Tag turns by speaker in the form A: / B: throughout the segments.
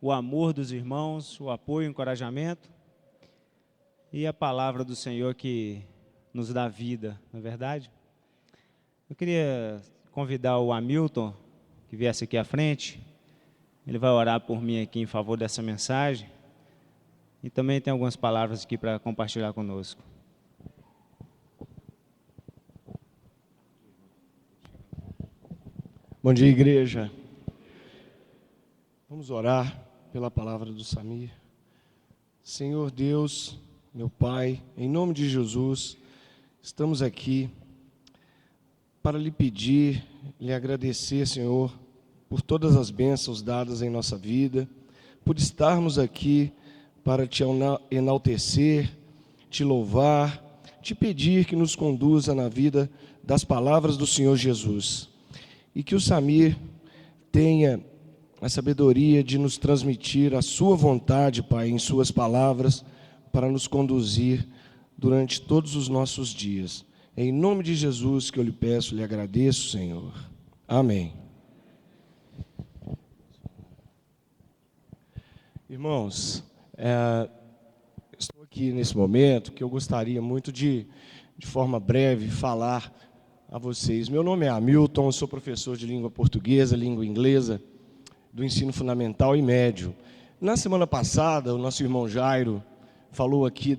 A: o amor dos irmãos, o apoio, o encorajamento e a palavra do Senhor que nos dá vida, não é verdade? Eu queria convidar o Hamilton que viesse aqui à frente. Ele vai orar por mim aqui em favor dessa mensagem e também tem algumas palavras aqui para compartilhar conosco.
B: Bom dia, igreja. Vamos orar pela palavra do Samir. Senhor Deus, meu Pai, em nome de Jesus, estamos aqui para lhe pedir, lhe agradecer, Senhor, por todas as bênçãos dadas em nossa vida, por estarmos aqui para te enaltecer, te louvar, te pedir que nos conduza na vida das palavras do Senhor Jesus. E que o Samir tenha a sabedoria de nos transmitir a sua vontade, Pai, em suas palavras, para nos conduzir durante todos os nossos dias. Em nome de Jesus que eu lhe peço, lhe agradeço, Senhor. Amém. Irmãos, estou aqui nesse momento que eu gostaria muito de forma breve, falar a vocês. Meu nome é Hamilton, eu sou professor de língua portuguesa, língua inglesa, do ensino fundamental e médio. Na semana passada, o nosso irmão Jairo falou aqui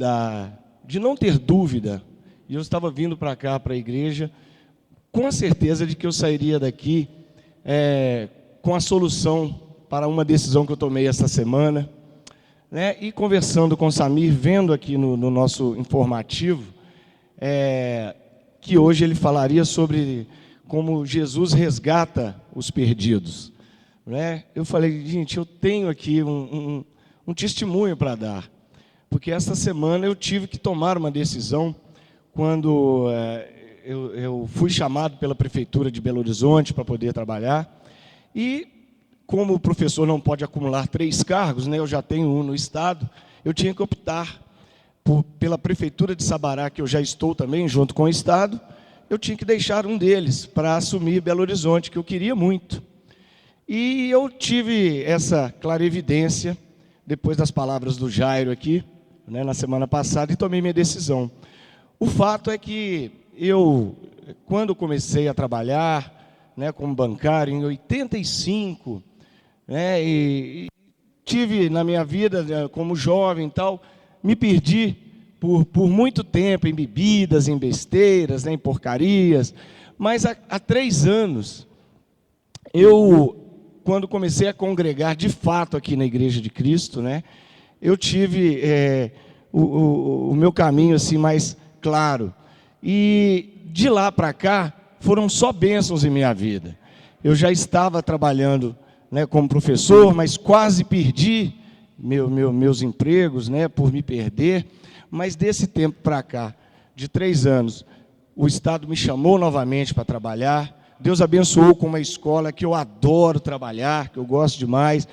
B: de não ter dúvida, e eu estava vindo para cá, para a igreja, com a certeza de que eu sairia daqui com a solução para uma decisão que eu tomei esta semana, né? E conversando com o Samir, vendo aqui no nosso informativo, que hoje ele falaria sobre como Jesus resgata os perdidos, né? Eu falei, gente, eu tenho aqui um testemunho para dar, porque esta semana eu tive que tomar uma decisão quando eu fui chamado pela Prefeitura de Belo Horizonte para poder trabalhar, e como o professor não pode acumular 3 cargos, né, eu já tenho um no Estado, eu tinha que optar pela Prefeitura de Sabará, que eu já estou também, junto com o Estado, eu tinha que deixar um deles para assumir Belo Horizonte, que eu queria muito. E eu tive essa clarevidência, depois das palavras do Jairo aqui, né, na semana passada, e tomei minha decisão. O fato é que eu, quando comecei a trabalhar, né, como bancário, em 85, né, e tive na minha vida, como jovem e tal, me perdi por muito tempo em bebidas, em besteiras, né, em porcarias, mas há 3 anos, quando comecei a congregar de fato aqui na Igreja de Cristo, né, eu tive o meu caminho assim mais claro, e de lá para cá foram só bênçãos em minha vida. Eu já estava trabalhando, né, como professor, mas quase perdi meus empregos, né, por me perder, mas desse tempo para cá, de 3 anos, o Estado me chamou novamente para trabalhar. Deus abençoou com uma escola que eu adoro trabalhar, que eu gosto demais.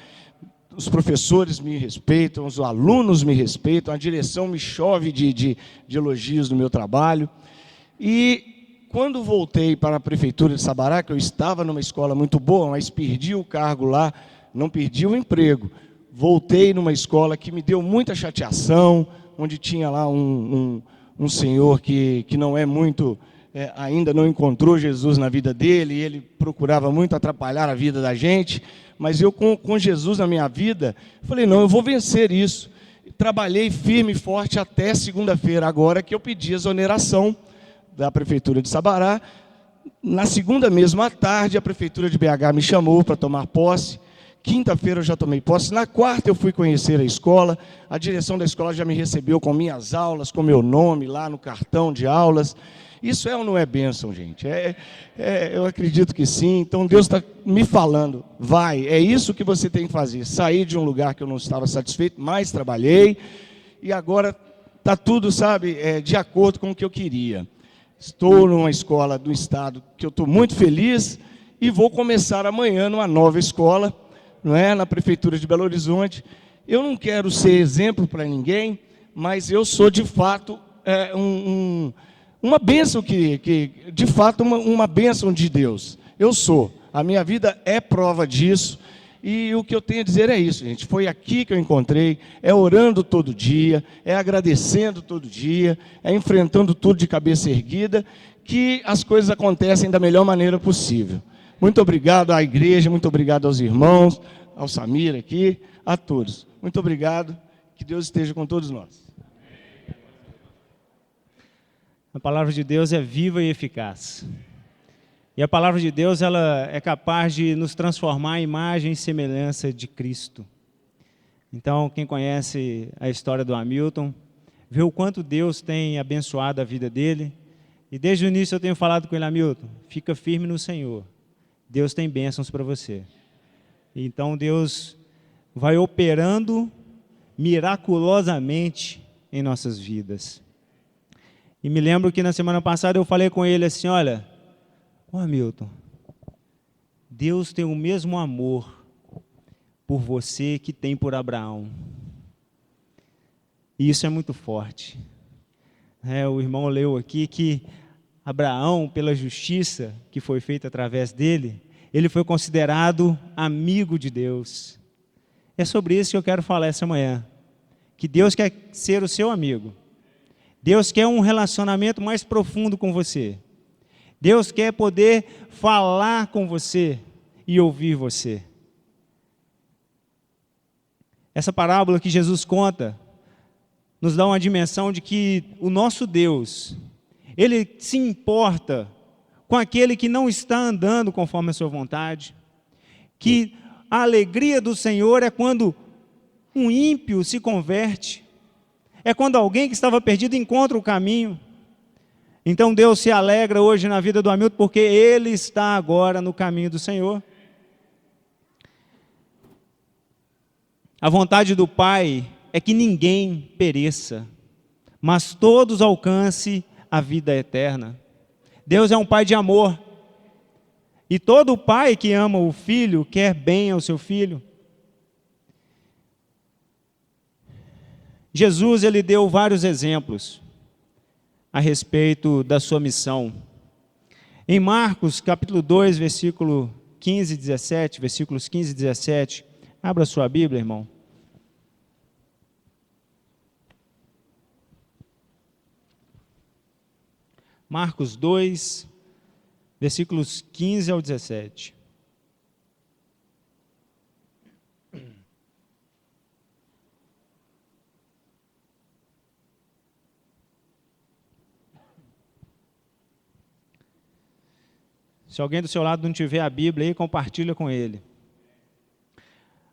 B: Os professores me respeitam, os alunos me respeitam, a direção me chove de elogios no meu trabalho. E quando voltei para a Prefeitura de Sabará, que eu estava numa escola muito boa, mas perdi o cargo lá, não perdi o emprego, voltei numa escola que me deu muita chateação, onde tinha lá um senhor que não é muito, ainda não encontrou Jesus na vida dele, e ele procurava muito atrapalhar a vida da gente, mas eu com Jesus na minha vida, falei, não, eu vou vencer isso. Trabalhei firme e forte até segunda-feira, agora que eu pedi exoneração da Prefeitura de Sabará. Na segunda mesma tarde, a Prefeitura de BH me chamou para tomar posse. Quinta-feira eu já tomei posse. Na quarta eu fui conhecer a escola. A direção da escola já me recebeu com minhas aulas, com meu nome lá no cartão de aulas. Isso é ou não é bênção, gente? Eu acredito que sim. Então Deus está me falando, vai, é isso que você tem que fazer. Sair de um lugar que eu não estava satisfeito, mas trabalhei. E agora está tudo, sabe, de acordo com o que eu queria. Estou numa escola do Estado que eu estou muito feliz e vou começar amanhã numa nova escola, não é, na Prefeitura de Belo Horizonte. Eu não quero ser exemplo para ninguém, mas eu sou de fato uma bênção, de fato uma bênção de Deus. Eu sou, a minha vida é prova disso, E o que eu tenho a dizer é isso, gente. Foi aqui que eu encontrei, é orando todo dia, é agradecendo todo dia, é enfrentando tudo de cabeça erguida, que as coisas acontecem da melhor maneira possível. Muito obrigado à igreja, muito obrigado aos irmãos, ao Samir aqui, a todos. Muito obrigado, que Deus esteja com todos nós.
A: A palavra de Deus é viva e eficaz. E a palavra de Deus, ela é capaz de nos transformar em imagem e semelhança de Cristo. Então, quem conhece a história do Hamilton, vê o quanto Deus tem abençoado a vida dele. E desde o início eu tenho falado com ele: Hamilton, fica firme no Senhor. Deus tem bênçãos para você. Então, Deus vai operando miraculosamente em nossas vidas. E me lembro que na semana passada eu falei com ele assim: olha, Hamilton, Deus tem o mesmo amor por você que tem por Abraão. E isso é muito forte. O irmão leu aqui que Abraão, pela justiça que foi feita através dele, ele foi considerado amigo de Deus. É sobre isso que eu quero falar essa manhã. Que Deus quer ser o seu amigo. Deus quer um relacionamento mais profundo com você. Deus quer poder falar com você e ouvir você. Essa parábola que Jesus conta nos dá uma dimensão de que o nosso Deus, Ele se importa com aquele que não está andando conforme a sua vontade, que a alegria do Senhor é quando um ímpio se converte, é quando alguém que estava perdido encontra o caminho. Então Deus se alegra hoje na vida do Hamilton, porque ele está agora no caminho do Senhor. A vontade do Pai é que ninguém pereça, mas todos alcancem a vida eterna. Deus é um Pai de amor. E todo pai que ama o filho quer bem ao seu filho. Jesus, ele deu vários exemplos a respeito da sua missão. Em Marcos, capítulo 2, versículos 15 e 17, abra sua Bíblia, irmão. Marcos 2, versículos 15 ao 17. Se alguém do seu lado não tiver a Bíblia aí, compartilha com ele.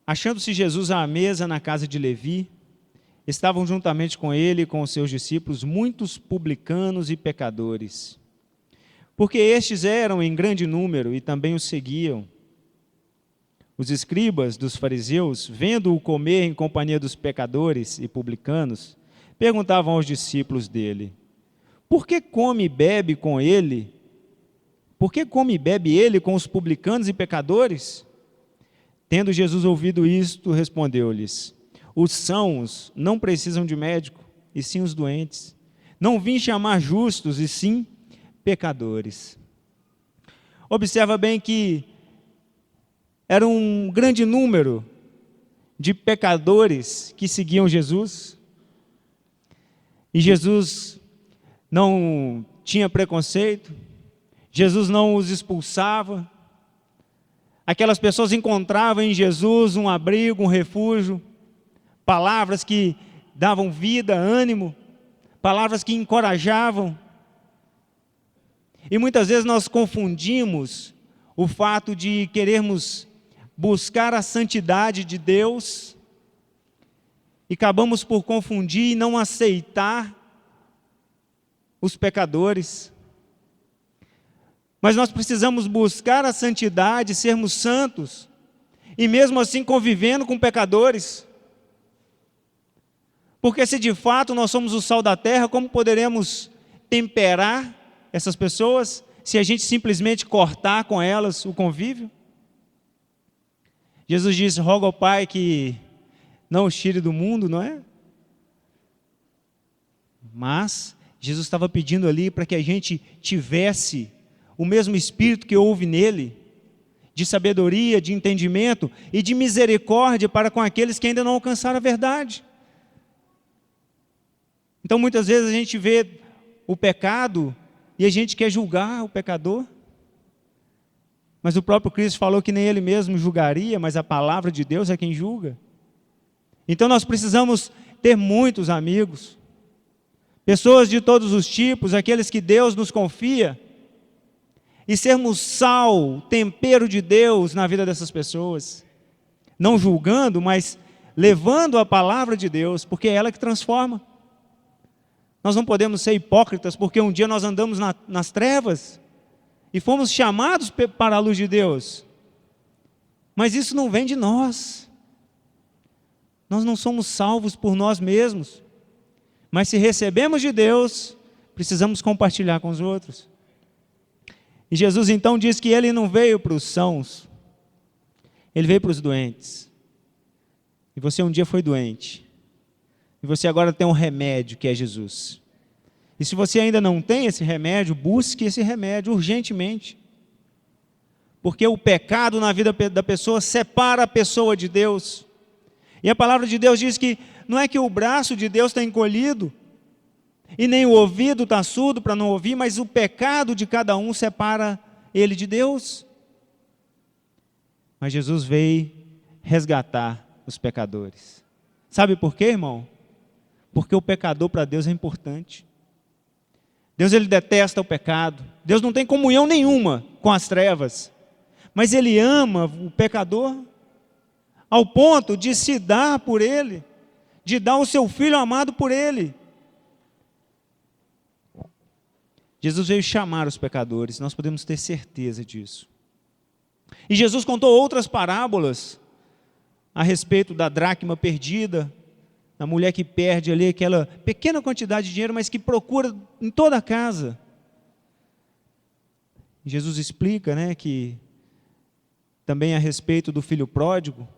A: Achando-se Jesus à mesa na casa de Levi, estavam juntamente com ele e com os seus discípulos muitos publicanos e pecadores, porque estes eram em grande número e também o seguiam. Os escribas dos fariseus, vendo-o comer em companhia dos pecadores e publicanos, perguntavam aos discípulos dele: por que come e bebe com ele? Por que come e bebe ele com os publicanos e pecadores? Tendo Jesus ouvido isto, respondeu-lhes: os sãos não precisam de médico, e sim os doentes. Não vim chamar justos, e sim pecadores. Observa bem que era um grande número de pecadores que seguiam Jesus. E Jesus não tinha preconceito, Jesus não os expulsava. Aquelas pessoas encontravam em Jesus um abrigo, um refúgio, palavras que davam vida, ânimo, palavras que encorajavam. E muitas vezes nós confundimos o fato de querermos buscar a santidade de Deus e acabamos por confundir e não aceitar os pecadores. Mas nós precisamos buscar a santidade, sermos santos, e mesmo assim convivendo com pecadores. Porque se de fato nós somos o sal da terra, como poderemos temperar essas pessoas se a gente simplesmente cortar com elas o convívio? Jesus disse: roga ao Pai que não os tire do mundo, não é? Mas Jesus estava pedindo ali para que a gente tivesse o mesmo Espírito que houve nele. de sabedoria, de entendimento e de misericórdia para com aqueles que ainda não alcançaram a verdade. Então muitas vezes a gente vê o pecado e a gente quer julgar o pecador, mas o próprio Cristo falou que nem ele mesmo julgaria, mas a palavra de Deus é quem julga. Então nós precisamos ter muitos amigos, pessoas de todos os tipos, aqueles que Deus nos confia, e sermos sal, tempero de Deus na vida dessas pessoas, não julgando, mas levando a palavra de Deus, porque é ela que transforma. Nós não podemos ser hipócritas, porque um dia nós andamos nas trevas, e fomos chamados para a luz de Deus, mas isso não vem de nós. Nós não somos salvos por nós mesmos, mas se recebemos de Deus, precisamos compartilhar com os outros. E Jesus então diz que ele não veio para os sãos, ele veio para os doentes. E você um dia foi doente, e você agora tem um remédio que é Jesus. E se você ainda não tem esse remédio, busque esse remédio urgentemente. Porque o pecado na vida da pessoa separa a pessoa de Deus. E a palavra de Deus diz que não é que o braço de Deus está encolhido, e nem o ouvido está surdo para não ouvir, mas o pecado de cada um separa ele de Deus. Mas Jesus veio resgatar os pecadores. Sabe por quê, irmão? Porque o pecador para Deus é importante. Deus ele detesta o pecado. Deus não tem comunhão nenhuma com as trevas. Mas ele ama o pecador ao ponto de se dar por ele, de dar o seu filho amado por ele. Jesus veio chamar os pecadores, nós podemos ter certeza disso. E Jesus contou outras parábolas a respeito da dracma perdida, da mulher que perde ali aquela pequena quantidade de dinheiro, mas que procura em toda a casa. Jesus explica, que também a respeito do filho pródigo,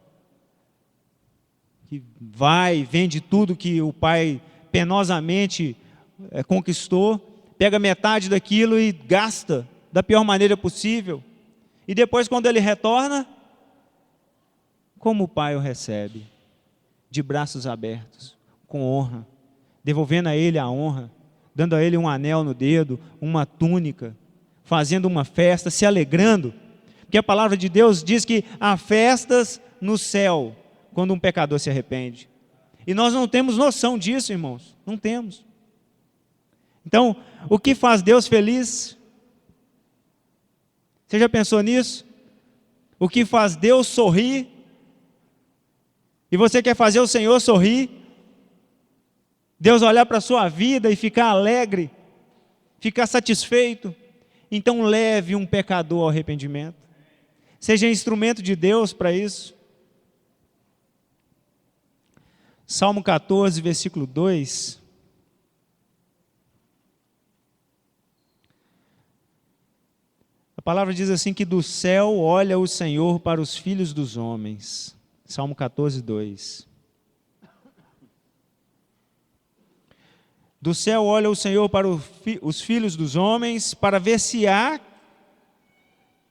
A: que vai, vende tudo que o pai penosamente conquistou, pega metade daquilo e gasta da pior maneira possível. E depois, quando ele retorna, como o pai o recebe? De braços abertos, com honra, devolvendo a ele a honra, dando a ele um anel no dedo, uma túnica, fazendo uma festa, se alegrando. Porque a palavra de Deus diz que há festas no céu, quando um pecador se arrepende. E nós não temos noção disso, irmãos, não temos. Então, o que faz Deus feliz? Você já pensou nisso? O que faz Deus sorrir? E você quer fazer o Senhor sorrir? Deus olhar para a sua vida e ficar alegre, ficar satisfeito? Então leve um pecador ao arrependimento. Seja instrumento de Deus para isso. Salmo 14, versículo 2. A palavra diz assim que do céu olha o Senhor para os filhos dos homens. Salmo 14, 2. Do céu olha o Senhor para os filhos dos homens, para ver se há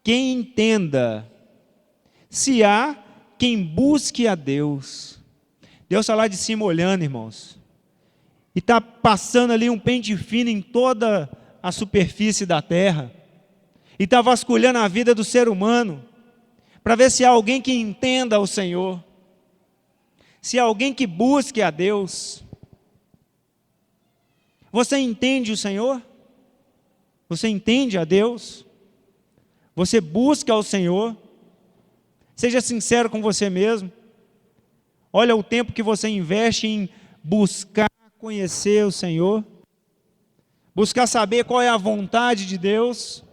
A: quem entenda, se há quem busque a Deus. Deus está lá de cima olhando, irmãos, e está passando ali um pente fino em toda a superfície da terra, e está vasculhando a vida do ser humano, para ver se há alguém que entenda o Senhor, se há alguém que busque a Deus. Você entende o Senhor? Você entende a Deus? Você busca ao Senhor? Seja sincero com você mesmo. Olha o tempo que você investe em buscar conhecer o Senhor, buscar saber qual é a vontade de Deus.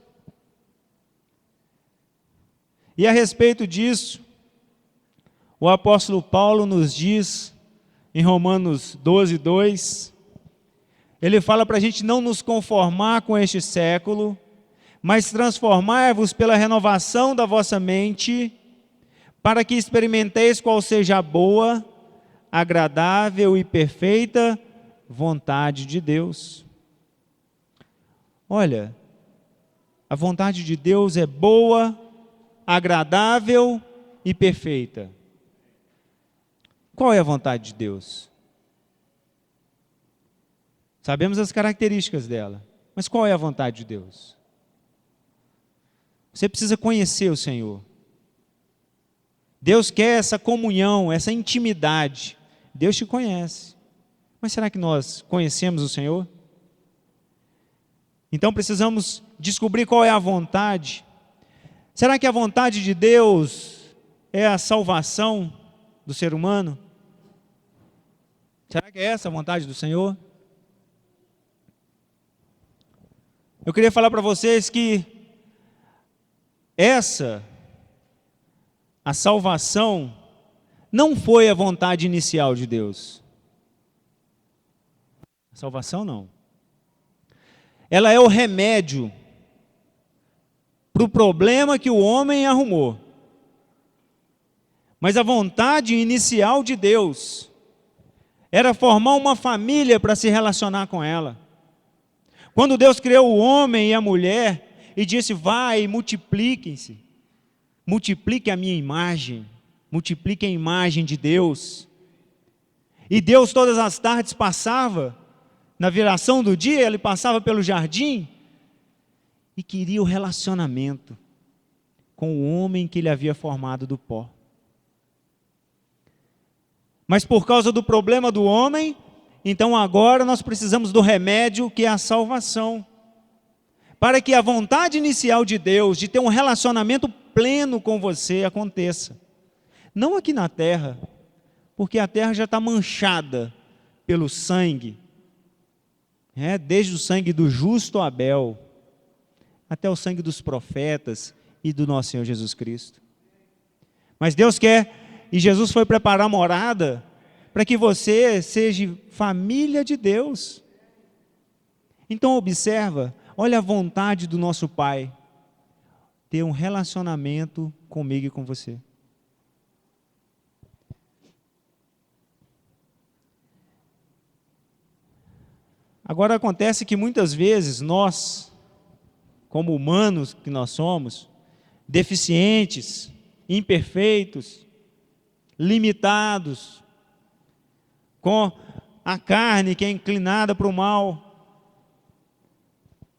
A: E a respeito disso, o apóstolo Paulo nos diz, em Romanos 12, 2, ele fala para a gente não nos conformar com este século, mas transformar-vos pela renovação da vossa mente, para que experimenteis qual seja a boa, agradável e perfeita vontade de Deus. Olha, a vontade de Deus é boa, agradável e perfeita. Qual é a vontade de Deus? Sabemos as características dela, mas qual é a vontade de Deus? Você precisa conhecer o Senhor. Deus quer essa comunhão, essa intimidade. Deus te conhece. Mas será que nós conhecemos o Senhor? Então precisamos descobrir qual é a vontade. Será que a vontade de Deus é a salvação do ser humano? Será que é essa a vontade do Senhor? Eu queria falar para vocês que a salvação, não foi a vontade inicial de Deus. A salvação não. Ela é o remédio para o problema que o homem arrumou. Mas a vontade inicial de Deus era formar uma família para se relacionar com ela. Quando Deus criou o homem e a mulher e disse: vai, multipliquem-se, multiplique a minha imagem, multiplique a imagem de Deus. E Deus todas as tardes passava, na viração do dia, ele passava pelo jardim e queria o relacionamento com o homem que ele havia formado do pó. Mas por causa do problema do homem, então agora nós precisamos do remédio, que é a salvação. Para que a vontade inicial de Deus, de ter um relacionamento pleno com você, aconteça. Não aqui na terra, porque a terra já está manchada pelo sangue. Desde o sangue do justo Abel, até o sangue dos profetas e do nosso Senhor Jesus Cristo. Mas Deus quer, e Jesus foi preparar morada, para que você seja família de Deus. Então observa, olha a vontade do nosso Pai, ter um relacionamento comigo e com você. Agora acontece que muitas vezes nós, como humanos que nós somos, deficientes, imperfeitos, limitados, com a carne que é inclinada para o mal,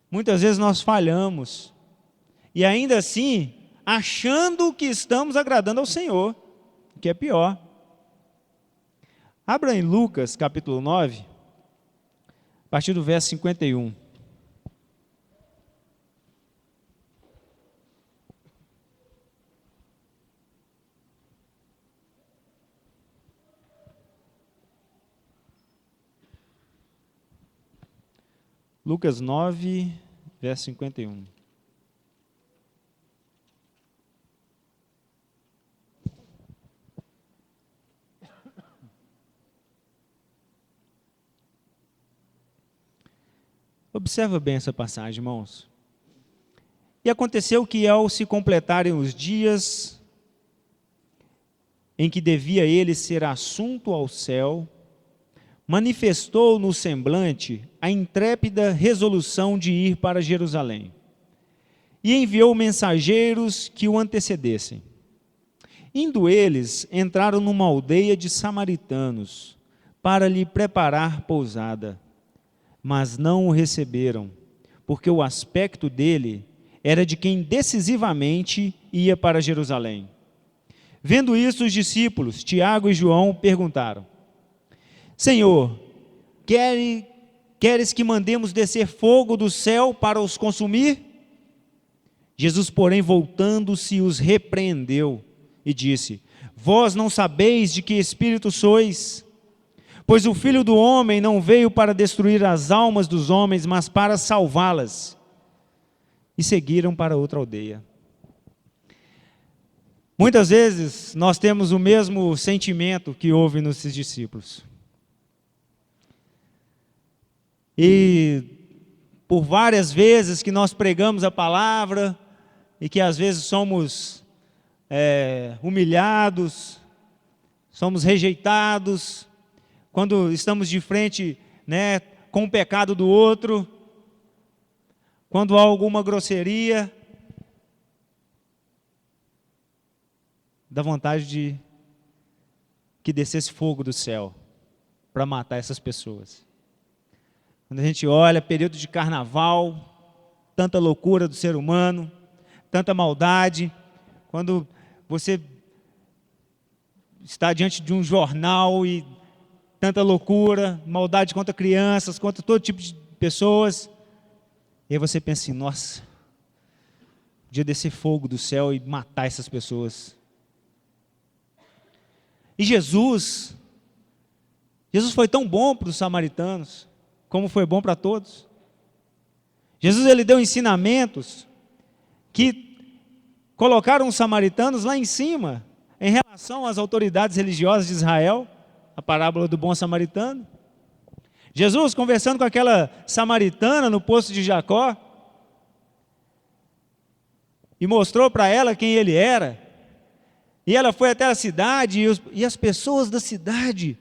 A: muitas vezes nós falhamos, e ainda assim, achando que estamos agradando ao Senhor, o que é pior. Abra em Lucas capítulo 9, a partir do verso 51. Lucas 9, verso 51. Observa bem essa passagem, irmãos. E aconteceu que, ao se completarem os dias em que devia ele ser assunto ao céu, manifestou no semblante a intrépida resolução de ir para Jerusalém, e enviou mensageiros que o antecedessem. Indo eles, entraram numa aldeia de samaritanos, para lhe preparar pousada, mas não o receberam, porque o aspecto dele era de quem decisivamente ia para Jerusalém. Vendo isso, os discípulos, Tiago e João, perguntaram: Senhor, queres que mandemos descer fogo do céu para os consumir? Jesus, porém, voltando-se, os repreendeu e disse: Vós não sabeis de que espírito sois? Pois o Filho do Homem não veio para destruir as almas dos homens, mas para salvá-las. E seguiram para outra aldeia. Muitas vezes nós temos o mesmo sentimento que houve nos discípulos. E por várias vezes que nós pregamos a palavra, e que às vezes somos humilhados, somos rejeitados, quando estamos de frente, com o pecado do outro, quando há alguma grosseria, dá vontade de que descesse fogo do céu para matar essas pessoas. Quando a gente olha, período de carnaval, tanta loucura do ser humano, tanta maldade, quando você está diante de um jornal e tanta loucura, maldade contra crianças, contra todo tipo de pessoas, e aí você pensa assim, nossa, podia descer fogo do céu e matar essas pessoas. E Jesus foi tão bom para os samaritanos, como foi bom para todos. Jesus, ele deu ensinamentos que colocaram os samaritanos lá em cima, em relação às autoridades religiosas de Israel, a parábola do bom samaritano. Jesus, conversando com aquela samaritana no poço de Jacó, e mostrou para ela quem ele era, e ela foi até a cidade, e as pessoas da cidade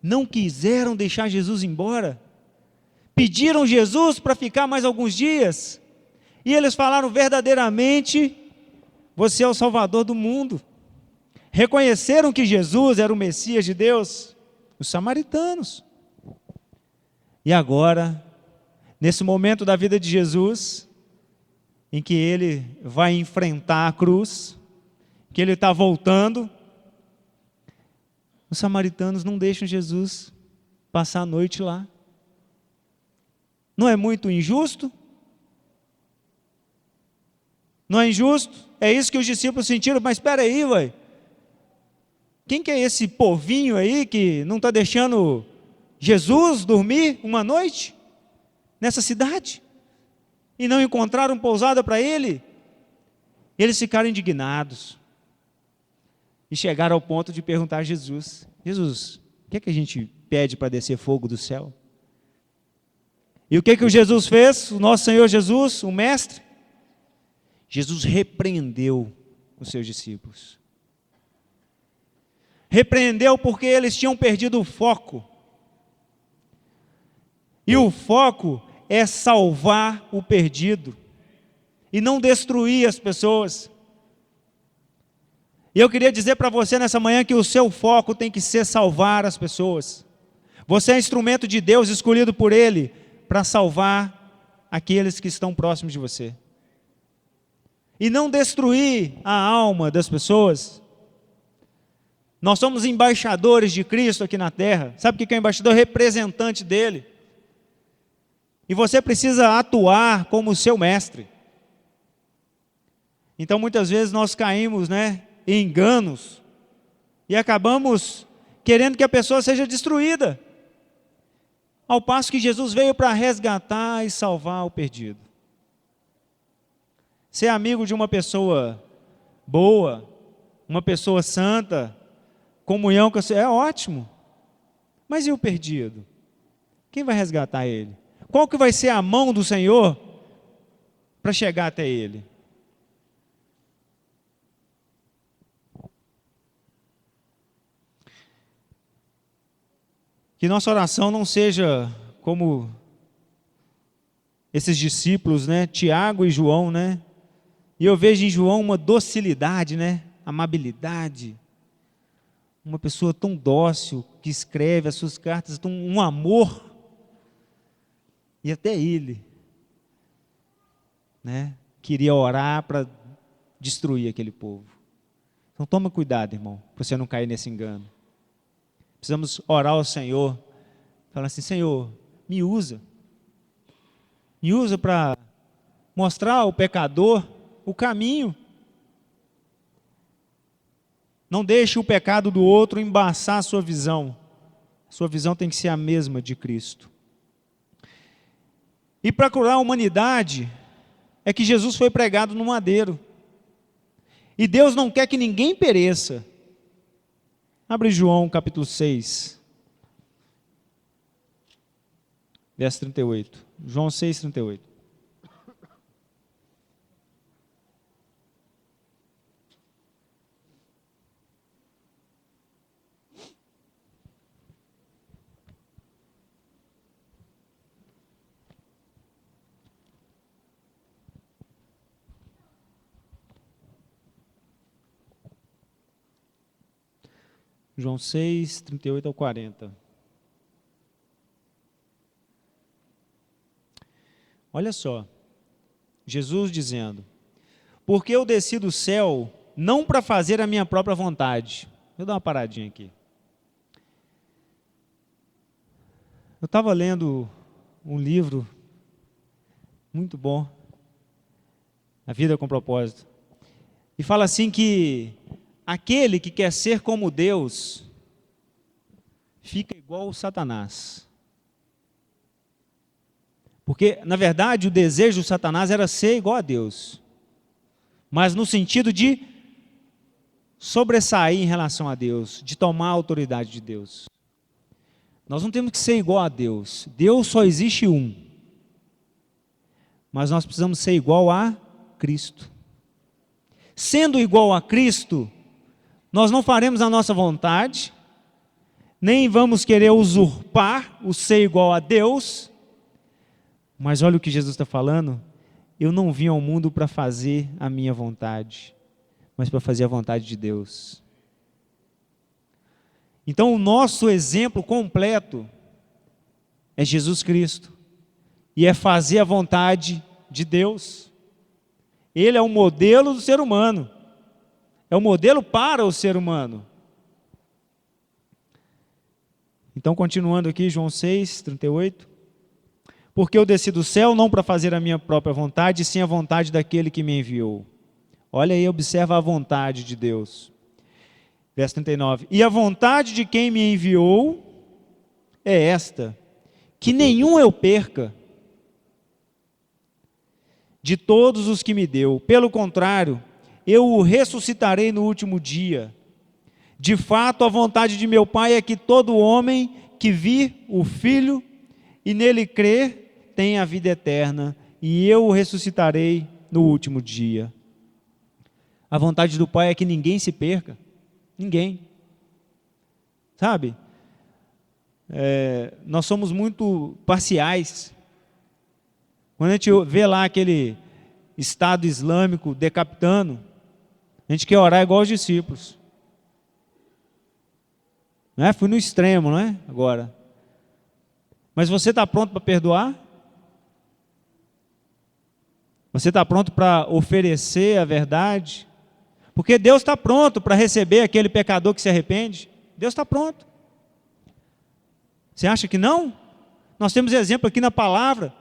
A: não quiseram deixar Jesus embora, pediram Jesus para ficar mais alguns dias, e eles falaram verdadeiramente, você é o Salvador do mundo. Reconheceram que Jesus era o Messias de Deus, os samaritanos. E agora, nesse momento da vida de Jesus, em que ele vai enfrentar a cruz, que ele está voltando, os samaritanos não deixam Jesus passar a noite lá. Não é muito injusto? Não é injusto? É isso que os discípulos sentiram, mas espera aí, ué. Quem que é esse povinho aí que não está deixando Jesus dormir uma noite nessa cidade? E não encontraram pousada para ele? Eles ficaram indignados. E chegaram ao ponto de perguntar a Jesus, Jesus, o que é que a gente pede para descer fogo do céu? E o que que o Jesus fez? O nosso Senhor Jesus, o Mestre? Jesus repreendeu os seus discípulos. Repreendeu porque eles tinham perdido o foco. E o foco é salvar o perdido e não destruir as pessoas. E eu queria dizer para você nessa manhã que o seu foco tem que ser salvar as pessoas. Você é instrumento de Deus escolhido por Ele para salvar aqueles que estão próximos de você. E não destruir a alma das pessoas. Nós somos embaixadores de Cristo aqui na terra. Sabe o que é embaixador? Representante dele. E você precisa atuar como o seu mestre. Então muitas vezes nós caímos, em enganos e acabamos querendo que a pessoa seja destruída. Ao passo que Jesus veio para resgatar e salvar o perdido. Ser amigo de uma pessoa boa, uma pessoa santa, comunhão com você, é ótimo. Mas e o perdido? Quem vai resgatar ele? Qual que vai ser a mão do Senhor para chegar até ele? Que nossa oração não seja como esses discípulos, Tiago e João, E eu vejo em João uma docilidade, amabilidade. Uma pessoa tão dócil, que escreve as suas cartas, um amor. E até ele, queria orar para destruir aquele povo. Então toma cuidado, irmão, para você não cair nesse engano. Precisamos orar ao Senhor, falar assim, Senhor, me usa para mostrar ao pecador o caminho. Não deixe o pecado do outro embaçar a sua visão. A sua visão tem que ser a mesma de Cristo. E para curar a humanidade, é que Jesus foi pregado no madeiro. E Deus não quer que ninguém pereça. Abre João capítulo 6, verso 38. João 6, 38. João 6, 38 ao 40. Olha só, Jesus dizendo: porque eu desci do céu não para fazer a minha própria vontade. Vou dar uma paradinha aqui. Eu estava lendo um livro muito bom, A Vida com Propósito, e fala assim que aquele que quer ser como Deus fica igual ao Satanás. Porque, na verdade, o desejo do Satanás era ser igual a Deus, mas no sentido de sobressair em relação a Deus, de tomar a autoridade de Deus. Nós não temos que ser igual a Deus. Deus só existe um. Mas nós precisamos ser igual a Cristo. Sendo igual a Cristo, nós não faremos a nossa vontade, nem vamos querer usurpar o ser igual a Deus. Mas olha o que Jesus está falando: eu não vim ao mundo para fazer a minha vontade, mas para fazer a vontade de Deus. Então o nosso exemplo completo é Jesus Cristo, e é fazer a vontade de Deus. Ele é o modelo do ser humano, é o modelo para o ser humano. Então, continuando aqui, João 6, 38. Porque eu desci do céu não para fazer a minha própria vontade, sim a vontade daquele que me enviou. Olha aí, observa a vontade de Deus. Verso 39. E a vontade de quem me enviou é esta: que nenhum eu perca de todos os que me deu. Pelo contrário, eu o ressuscitarei no último dia. De fato, a vontade de meu Pai é que todo homem que vir o Filho e nele crer tenha a vida eterna, e eu o ressuscitarei no último dia. A vontade do Pai é que ninguém se perca. Ninguém. Sabe? Nós somos muito parciais. Quando a gente vê lá aquele Estado Islâmico decapitando, a gente quer orar igual os discípulos. Não é? Fui no extremo, não é? Agora. Mas você está pronto para perdoar? Você está pronto para oferecer a verdade? Porque Deus está pronto para receber aquele pecador que se arrepende. Deus está pronto. Você acha que não? Nós temos exemplo aqui na palavra.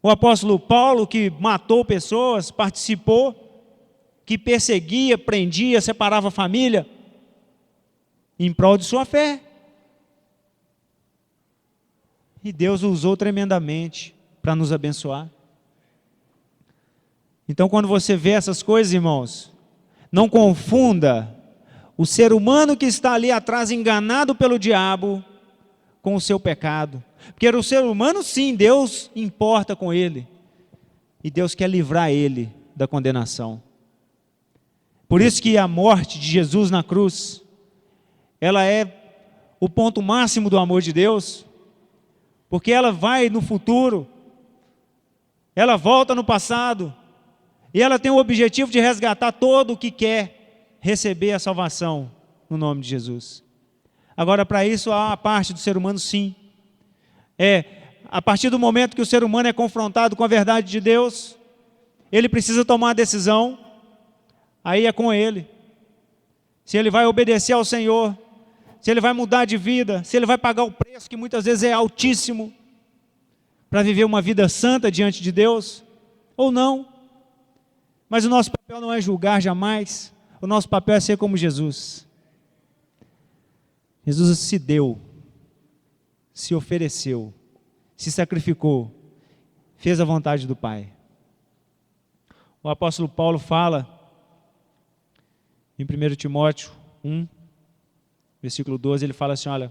A: O apóstolo Paulo, que matou pessoas, participou, que perseguia, prendia, separava a família, em prol de sua fé. E Deus o usou tremendamente para nos abençoar. Então, quando você vê essas coisas, irmãos, não confunda o ser humano que está ali atrás, enganado pelo diabo, com o seu pecado. Porque o ser humano, sim, Deus importa com ele. E Deus quer livrar ele da condenação. Por isso que a morte de Jesus na cruz, ela é o ponto máximo do amor de Deus. Porque ela vai no futuro, ela volta no passado, e ela tem o objetivo de resgatar todo o que quer receber a salvação no nome de Jesus. Agora, para isso, há a parte do ser humano, sim. A partir do momento que o ser humano é confrontado com a verdade de Deus, ele precisa tomar a decisão, aí é com ele. Se ele vai obedecer ao Senhor, se ele vai mudar de vida, se ele vai pagar o preço, que muitas vezes é altíssimo, para viver uma vida santa diante de Deus, ou não. Mas o nosso papel não é julgar jamais, o nosso papel é ser como Jesus. Jesus se deu, se ofereceu, se sacrificou, fez a vontade do Pai. O apóstolo Paulo fala, em 1 Timóteo 1, versículo 12, ele fala assim, olha,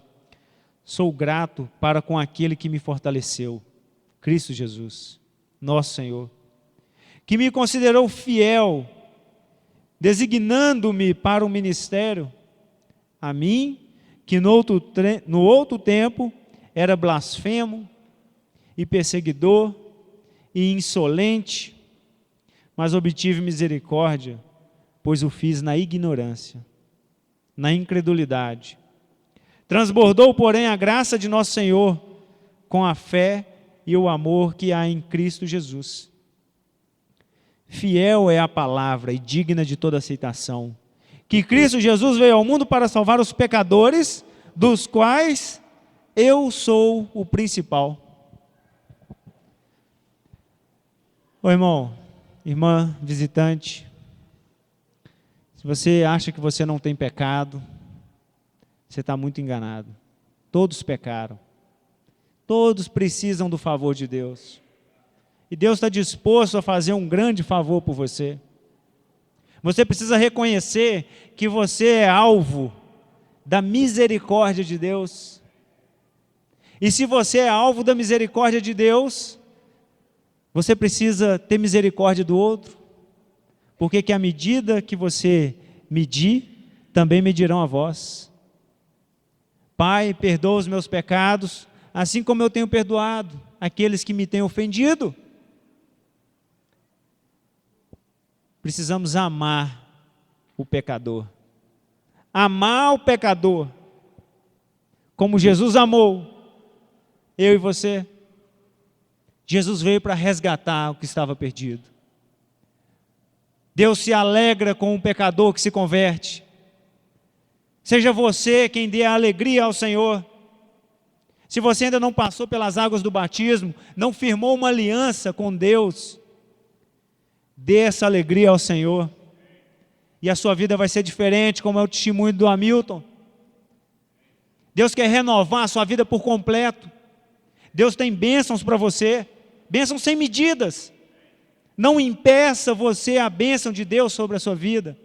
A: sou grato para com aquele que me fortaleceu, Cristo Jesus, nosso Senhor, que me considerou fiel, designando-me para o ministério, a mim, que no outro tempo era blasfemo e perseguidor e insolente, mas obtive misericórdia, pois o fiz na ignorância. na incredulidade. Transbordou, porém, a graça de nosso Senhor com a fé e o amor que há em Cristo Jesus. Fiel é a palavra e digna de toda aceitação, que Cristo Jesus veio ao mundo para salvar os pecadores, dos quais eu sou o principal. Ô irmão, irmã, visitante, se você acha que você não tem pecado, você está muito enganado. Todos pecaram. Todos precisam do favor de Deus. E Deus está disposto a fazer um grande favor por você. Você precisa reconhecer que você é alvo da misericórdia de Deus. E se você é alvo da misericórdia de Deus, você precisa ter misericórdia do outro, porque que a medida que você medir, também medirão a vós. Pai, perdoa os meus pecados, assim como eu tenho perdoado aqueles que me têm ofendido. Precisamos amar o pecador. Amar o pecador, como Jesus amou eu e você. Jesus veio para resgatar o que estava perdido. Deus se alegra com um pecador que se converte. Seja você quem dê a alegria ao Senhor. Se você ainda não passou pelas águas do batismo, não firmou uma aliança com Deus, dê essa alegria ao Senhor. E a sua vida vai ser diferente, como é o testemunho do Hamilton. Deus quer renovar a sua vida por completo. Deus tem bênçãos para você, bênçãos sem medidas. Não impeça você a bênção de Deus sobre a sua vida.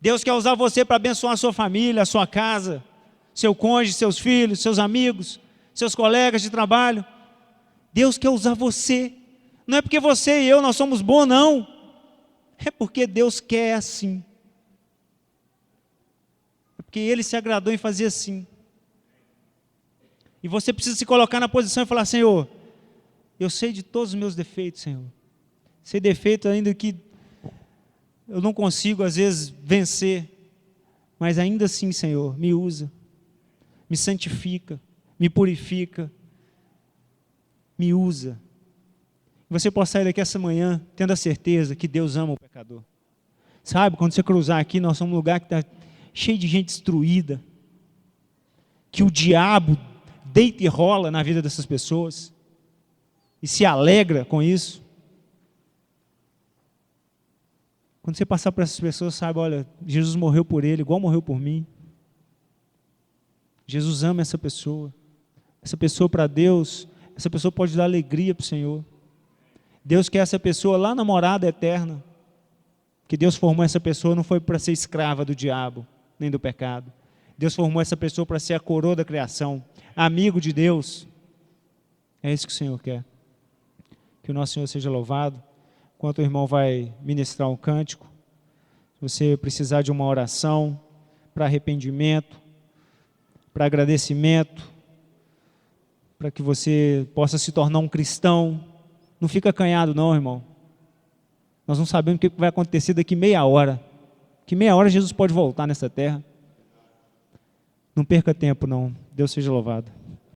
A: Deus quer usar você para abençoar a sua família, a sua casa, seu cônjuge, seus filhos, seus amigos, seus colegas de trabalho. Deus quer usar você. Não é porque você e eu nós somos bons, não. É porque Deus quer assim. É porque Ele se agradou em fazer assim. E você precisa se colocar na posição e falar: Senhor, eu sei de todos os meus defeitos, Senhor. Sei defeito ainda que eu não consigo às vezes vencer. Mas ainda assim, Senhor, me usa. Me santifica. Me purifica. Me usa. Você pode sair daqui essa manhã tendo a certeza que Deus ama o pecador. Sabe, quando você cruzar aqui, nós somos um lugar que está cheio de gente destruída. Que o diabo deita e rola na vida dessas pessoas. E se alegra com isso. Quando você passar por essas pessoas, sabe, olha, Jesus morreu por ele, igual morreu por mim. Jesus ama essa pessoa. Essa pessoa para Deus, essa pessoa pode dar alegria para o Senhor. Deus quer essa pessoa lá na morada eterna. Que Deus formou essa pessoa não foi para ser escrava do diabo, nem do pecado. Deus formou essa pessoa para ser a coroa da criação, amigo de Deus. É isso que o Senhor quer. Que o nosso Senhor seja louvado. Enquanto o irmão vai ministrar um cântico, se você precisar de uma oração para arrependimento, para agradecimento, para que você possa se tornar um cristão, não fica acanhado não, irmão. Nós não sabemos o que vai acontecer daqui meia hora. Que meia hora Jesus pode voltar nessa terra. Não perca tempo não. Deus seja louvado.